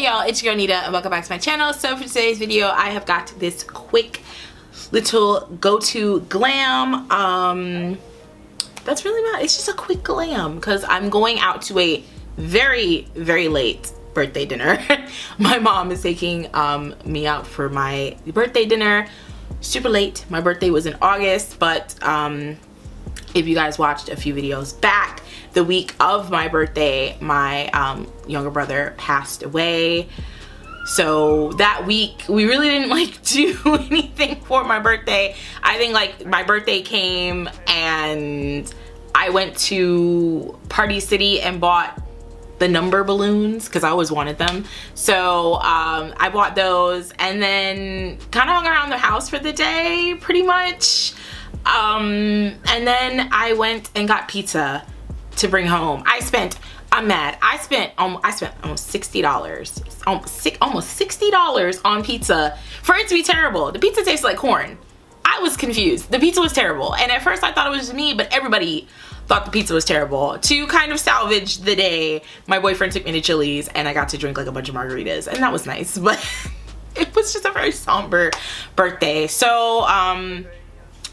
y'all, it's your girl Nida and welcome back to my channel. So for today's video, I have got this quick little go-to glam. That's really about it. It's just a quick glam because I'm going out to a very late birthday dinner. My mom is taking me out for my birthday dinner. Super late. My birthday was in August, but if you guys watched a few videos back, the week of my birthday, my younger brother passed away. So that week we really didn't like do anything for my birthday. I think like my birthday came and I went to Party City and bought the number balloons because I always wanted them. So I bought those and then kind of hung around the house for the day pretty much. And then I went and got pizza to bring home. I'm mad. I spent almost $60. Almost $60 on pizza for it to be terrible. The pizza tastes like corn. I was confused. The pizza was terrible. And at first I thought it was just me, but everybody thought the pizza was terrible. To kind of salvage the day, my boyfriend took me to Chili's and I got to drink like a bunch of margaritas, and that was nice, but it was just a very somber birthday. So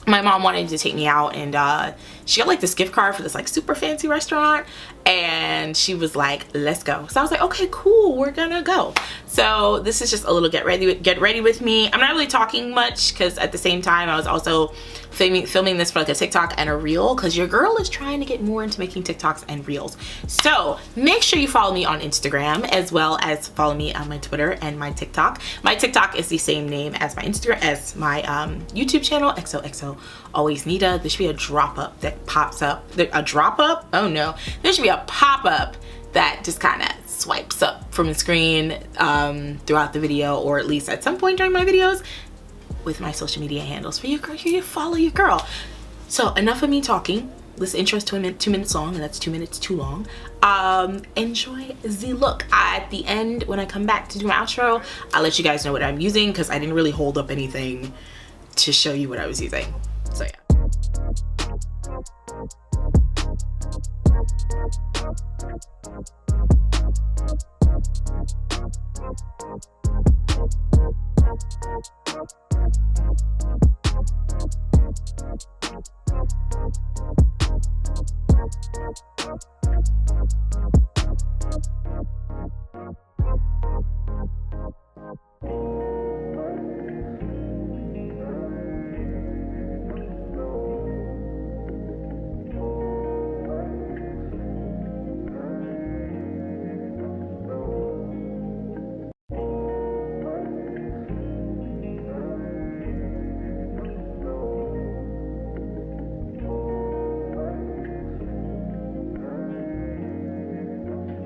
my mom wanted to take me out and she got like this gift card for this like super fancy restaurant and she was like, let's go. So I was like, okay, cool, we're gonna go. So this is just a little get ready with me. I'm not really talking much because at the same time I was also filming this for like a TikTok and a reel because your girl is trying to get more into making TikToks and reels. So make sure you follow me on Instagram as well as follow me on my Twitter and my TikTok. My TikTok is the same name as my Instagram, as my YouTube channel, xoxo always Nida. There should be a drop up that pops up. A drop up? Oh no. There should be a pop up that just kind of swipes up from the screen throughout the video, or at least at some point during my videos, with my social media handles for you to follow your girl. So enough of me talking. This intro is 2 minutes long, and that's 2 minutes too long. Enjoy the look. At the end, when I come back to do my outro, I'll let you guys know what I'm using because I didn't really hold up anything to show you what I was using. So yeah.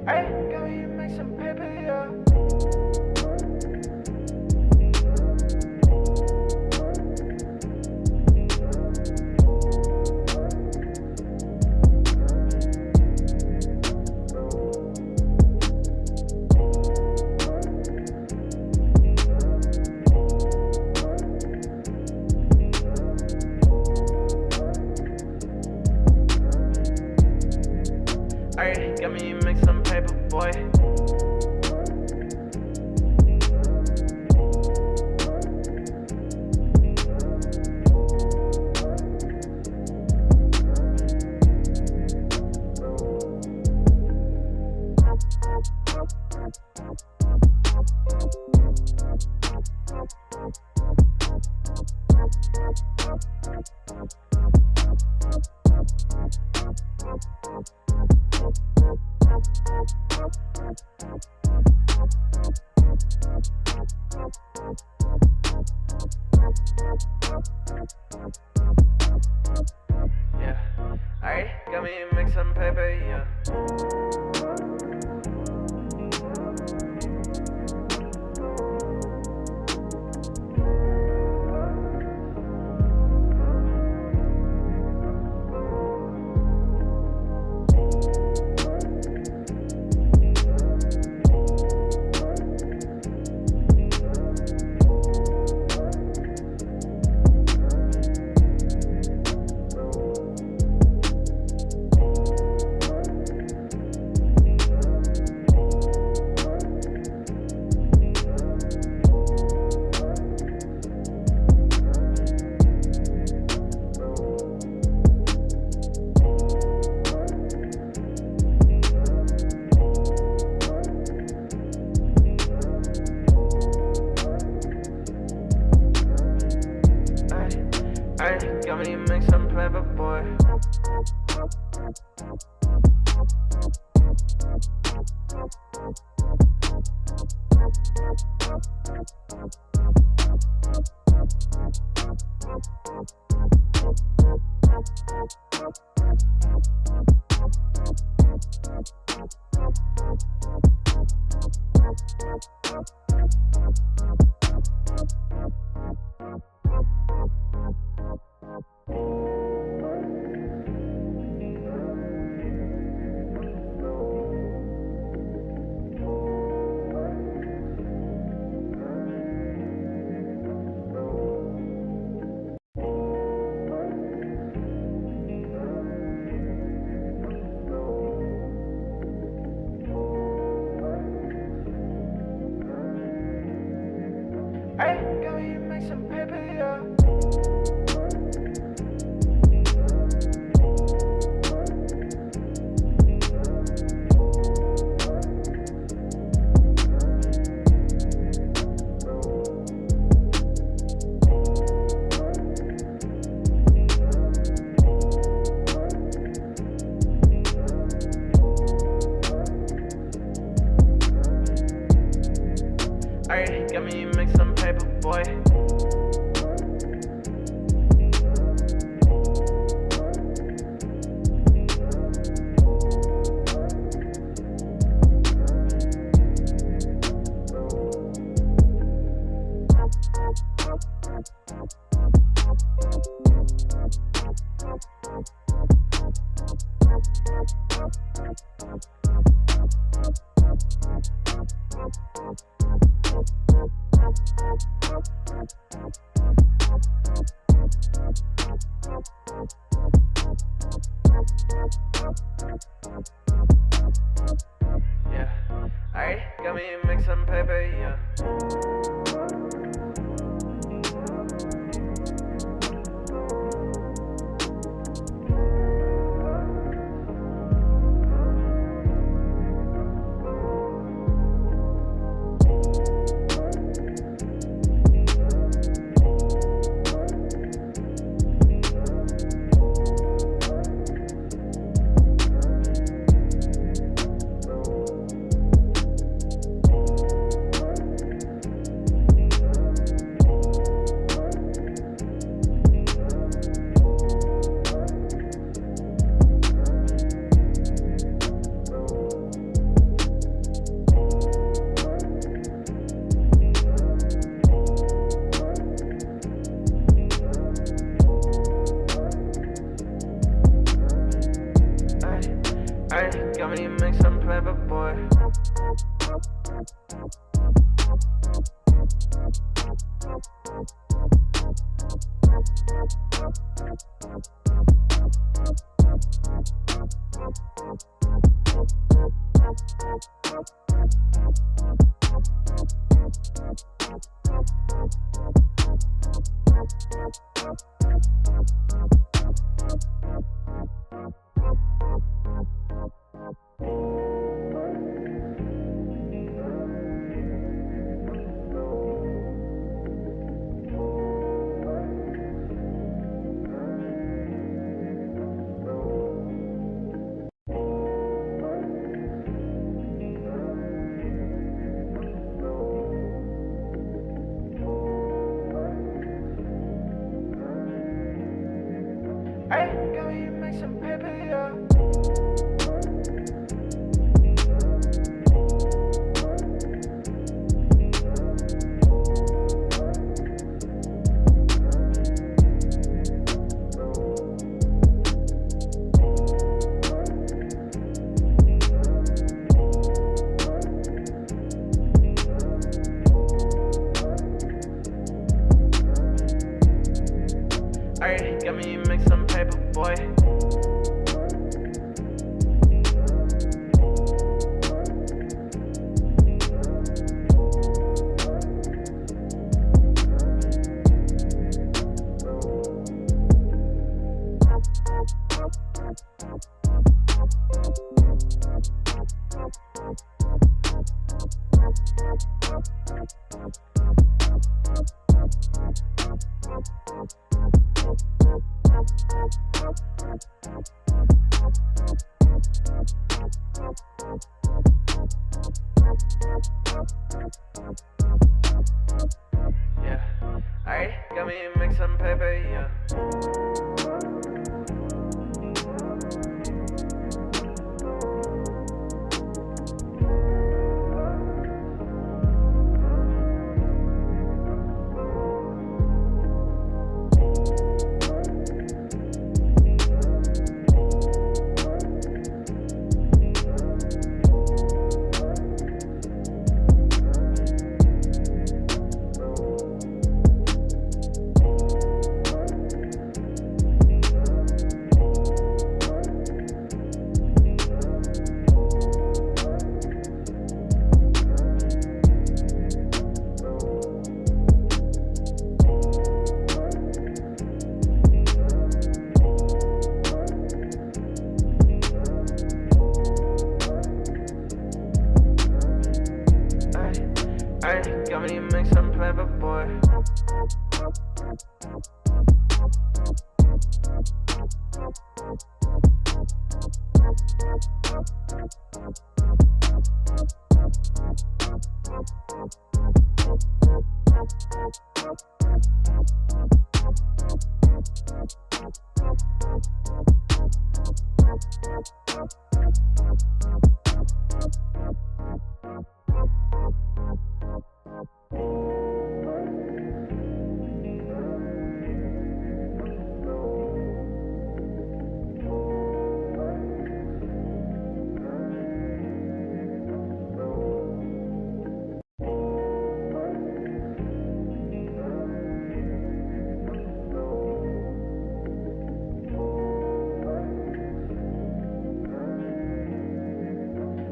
Hey, go ahead and make some paper, yeah. Hey, got me make some paper, boy. Yeah, alright, got me make some paper, yeah. Hey, go ahead and make some paper, yeah. Alright, got me make some paper, boy. Yeah, alright, got me make some paper, yeah. Alright, got me make some paper, boy. Ay, got me make some paper, boy.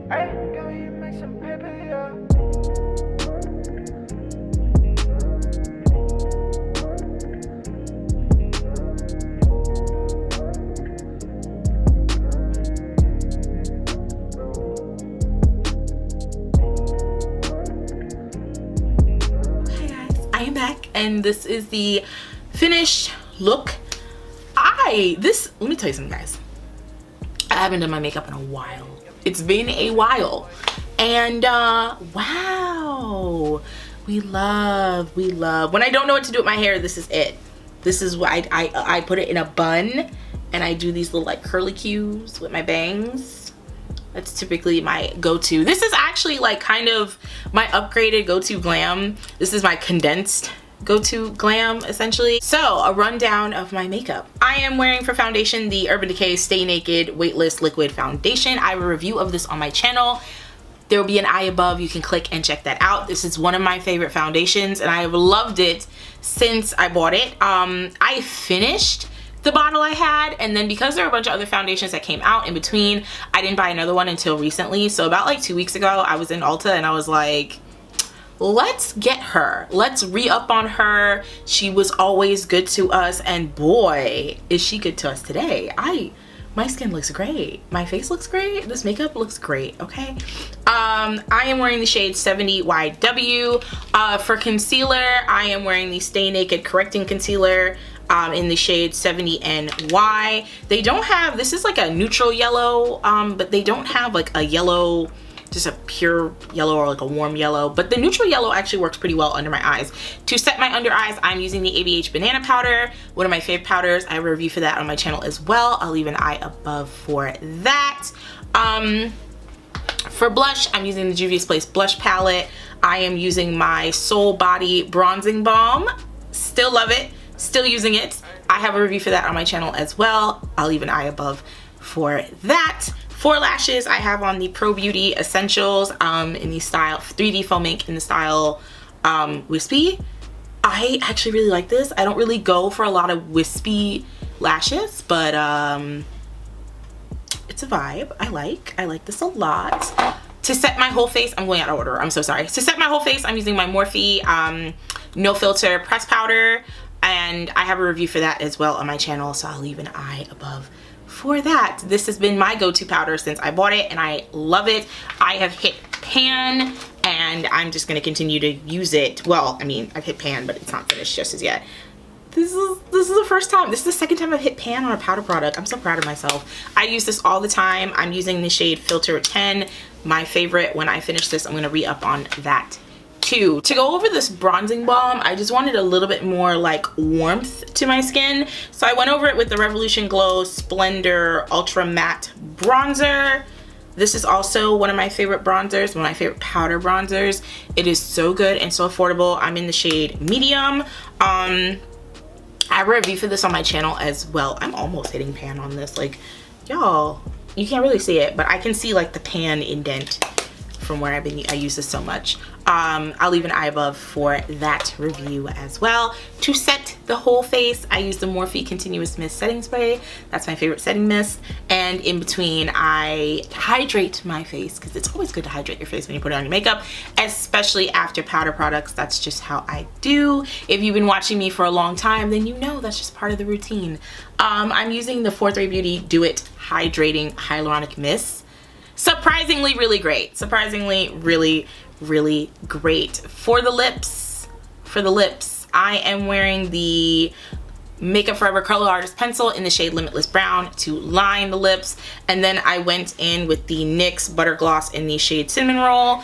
Ay, got me make some paper, yeah. Okay guys, I am back and this is the finished look. Let me tell you something guys. I haven't done my makeup in a while. It's been a while. And wow. We love. When I don't know what to do with my hair, this is it. This is what I put it in a bun and I do these little like curly cues with my bangs. That's typically my go-to. This is actually like kind of my upgraded go-to glam. This is my condensed go-to glam essentially. So a rundown of my makeup. I am wearing for foundation the Urban Decay Stay Naked Weightless Liquid Foundation. I have a review of this on my channel. There will be an eye above. You can click and check that out. This is one of my favorite foundations and I have loved it since I bought it. I finished the bottle I had, and then because there are a bunch of other foundations that came out in between, I didn't buy another one until recently. So about like 2 weeks ago, I was in Ulta and I was like, let's get her. Let's re-up on her. She was always good to us, and boy, is she good to us today. My skin looks great. My face looks great. This makeup looks great, okay? I am wearing the shade 70YW. For concealer, I am wearing the Stay Naked Correcting Concealer in the shade 70NY. They don't have, this is like a neutral yellow, but they don't have like a yellow, just a pure yellow or like a warm yellow, but the neutral yellow actually works pretty well under my eyes. To set my under eyes, I'm using the ABH Banana Powder, one of my favorite powders. I have a review for that on my channel as well. I'll leave an eye above for that. For blush, I'm using the Juvia's Place blush palette. I am using my Soul Body Bronzing Balm. Still love it, still using it. I have a review for that on my channel as well. I'll leave an eye above for that. For lashes, I have on the Pro Beauty Essentials in the style 3D Foam Ink in the style Wispy. I actually really like this. I don't really go for a lot of wispy lashes, but it's a vibe. I like this a lot. To set my whole face, I'm going out of order, I'm so sorry. To set my whole face, I'm using my Morphe No Filter Press Powder, and I have a review for that as well on my channel, so I'll leave an eye above for that. This has been my go-to powder since I bought it and I love it. I have hit pan and I'm just going to continue to use it. Well, I mean, I've hit pan, but it's not finished just as yet. This is the first time. This is the second time I've hit pan on a powder product. I'm so proud of myself. I use this all the time. I'm using the shade Filter 10, my favorite. When I finish this, I'm going to re-up on that too. To go over this bronzing balm, I just wanted a little bit more like warmth to my skin, so I went over it with the Revolution Glow Splendor Ultra Matte Bronzer. This is also one of my favorite bronzers, one of my favorite powder bronzers. It is so good and so affordable. I'm in the shade medium. I have a review for this on my channel as well. I'm almost hitting pan on this. Like, y'all, you can't really see it, but I can see like the pan indent from where I use this so much. I'll leave an eye above for that review as well. To set the whole face, I use the Morphe Continuous Mist Setting Spray. That's my favorite setting mist. And in between, I hydrate my face, because it's always good to hydrate your face when you put it on your makeup, especially after powder products. That's just how I do. If you've been watching me for a long time, then you know that's just part of the routine. I'm using the 4-3 Beauty Do It Hydrating Hyaluronic Mist. Surprisingly really great. Surprisingly really really great. For the lips, I am wearing the Makeup Forever Color Artist pencil in the shade Limitless Brown to line the lips, and then I went in with the NYX Butter Gloss in the shade Cinnamon Roll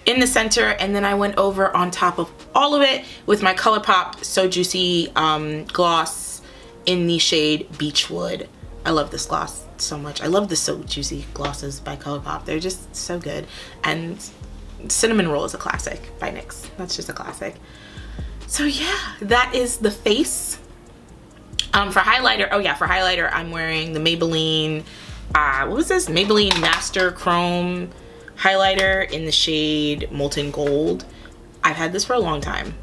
in the center, and then I went over on top of all of it with my ColourPop So Juicy gloss in the shade Beechwood. I love this gloss so much. I love the So Juicy glosses by ColourPop. They're just so good. And Cinnamon Roll is a classic by NYX. That's just a classic. So yeah, that is the face. For highlighter, oh yeah, for highlighter, I'm wearing the Maybelline, what was this? Maybelline Master Chrome highlighter in the shade Molten Gold. I've had this for a long time,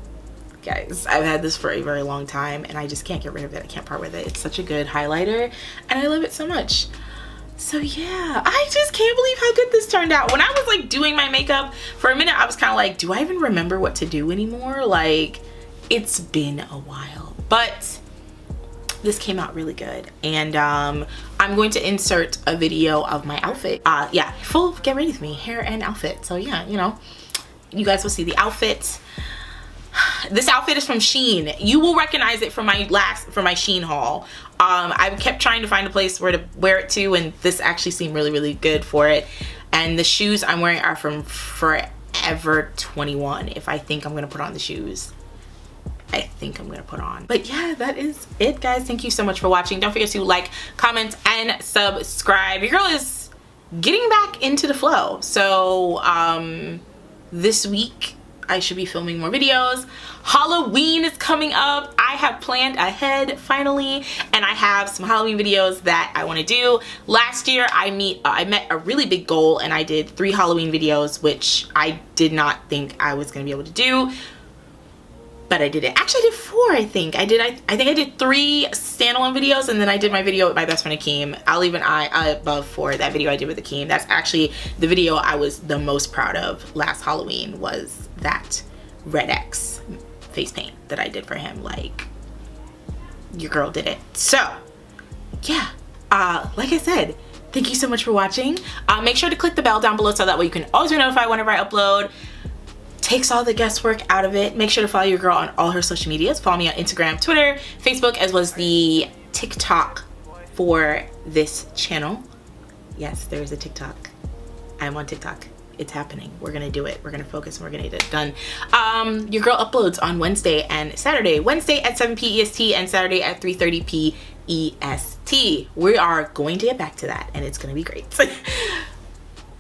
guys. I've had this for a very long time, and I just can't get rid of it. I can't part with it. It's such a good highlighter, and I love it so much. So yeah, I just can't believe how good this turned out. When I was like doing my makeup, for a minute I was kind of like, do I even remember what to do anymore? Like, it's been a while, but this came out really good. And I'm going to insert a video of my outfit. Yeah, full get ready with me, hair and outfit. So yeah, you know, you guys will see the outfit. This outfit is from Shein. You will recognize it from my Shein haul. I kept trying to find a place where to wear it to, and this actually seemed really, really good for it. And the shoes I'm wearing are from Forever 21. If I think I'm gonna put on the shoes, I think I'm gonna put on. But yeah, that is it, guys. Thank you so much for watching. Don't forget to like, comment, and subscribe. Your girl is getting back into the flow. So this week I should be filming more videos. Halloween is coming up. I have planned ahead finally, and I have some Halloween videos that I want to do. Last year I met a really big goal, and I did 3 Halloween videos, which I did not think I was going to be able to do. But I did it. Actually, I did 4, I think. I think I did 3 standalone videos, and then I did my video with my best friend Akeem. I'll leave an eye above for that video I did with Akeem. That's actually the video I was the most proud of last Halloween, was that Red X face paint that I did for him. Like, your girl did it. So, yeah. Like I said, thank you so much for watching. Make sure to click the bell down below so that way you can always be notified whenever I upload. Takes all the guesswork out of it. Make sure to follow your girl on all her social medias. Follow me on Instagram, Twitter, Facebook, as well as the TikTok for this channel. Yes, there is a TikTok. I'm on TikTok. It's happening. We're gonna do it. We're gonna focus and we're gonna get it done. Your girl uploads on Wednesday and Saturday. Wednesday at 7 p. EST and Saturday at 3:30 p. EST. We are going to get back to that, and it's gonna be great.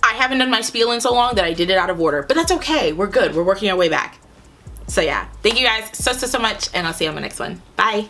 I haven't done my spiel in so long that I did it out of order, but that's okay. We're good. We're working our way back. So yeah, thank you guys so much, and I'll see you on my next one. Bye.